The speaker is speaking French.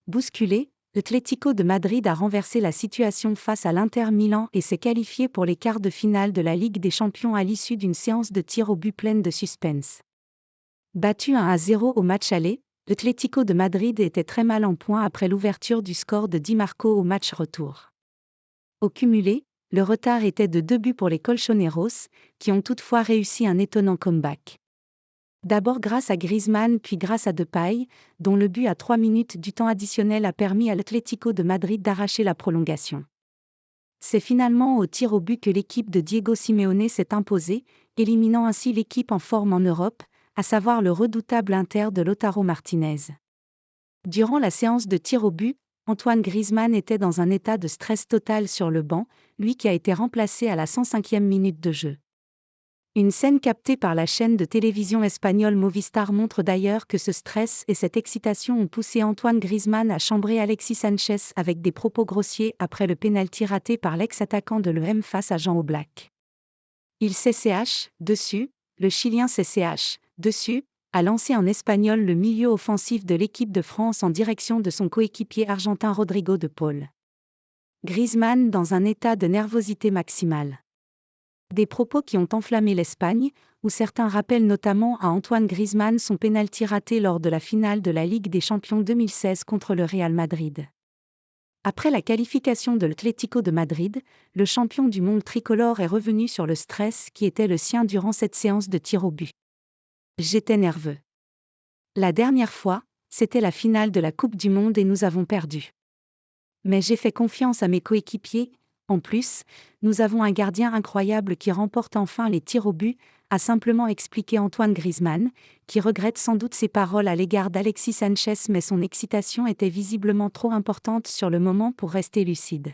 Bousculé, l'Atlético de Madrid a renversé la situation face à l'Inter Milan et s'est qualifié pour les quarts de finale de la Ligue des Champions à l'issue d'une séance de tirs au but pleine de suspense. Battu 1-0 au match aller, l'Atlético de Madrid était très mal en point après l'ouverture du score de Di Marco au match retour. Au cumulé, le retard était de 2 buts pour les Colchoneros, qui ont toutefois réussi un étonnant comeback. D'abord grâce à Griezmann puis grâce à Depay, dont le but à 3 minutes du temps additionnel a permis à l'Atlético de Madrid d'arracher la prolongation. C'est finalement au tir au but que l'équipe de Diego Simeone s'est imposée, éliminant ainsi l'équipe en forme en Europe, à savoir le redoutable Inter de Lautaro Martinez. Durant la séance de tir au but, Antoine Griezmann était dans un état de stress total sur le banc, lui qui a été remplacé à la 105e minute de jeu. Une scène captée par la chaîne de télévision espagnole Movistar montre d'ailleurs que ce stress et cette excitation ont poussé Antoine Griezmann à chambrer Alexis Sanchez avec des propos grossiers après le pénalty raté par l'ex-attaquant de l'OM face à Jean Oblak. Il CCH, dessus, le Chilien CCH, dessus, a lancé en espagnol le milieu offensif de l'équipe de France en direction de son coéquipier argentin Rodrigo de Paul. Griezmann dans un état de nervosité maximale. Des propos qui ont enflammé l'Espagne, où certains rappellent notamment à Antoine Griezmann son pénalty raté lors de la finale de la Ligue des Champions 2016 contre le Real Madrid. Après la qualification de l'Atlético de Madrid, le champion du monde tricolore est revenu sur le stress qui était le sien durant cette séance de tir au but. J'étais nerveux. La dernière fois, c'était la finale de la Coupe du Monde et nous avons perdu. Mais j'ai fait confiance à mes coéquipiers. En plus, nous avons un gardien incroyable qui remporte enfin les tirs au but, a simplement expliqué Antoine Griezmann, qui regrette sans doute ses paroles à l'égard d'Alexis Sanchez mais son excitation était visiblement trop importante sur le moment pour rester lucide.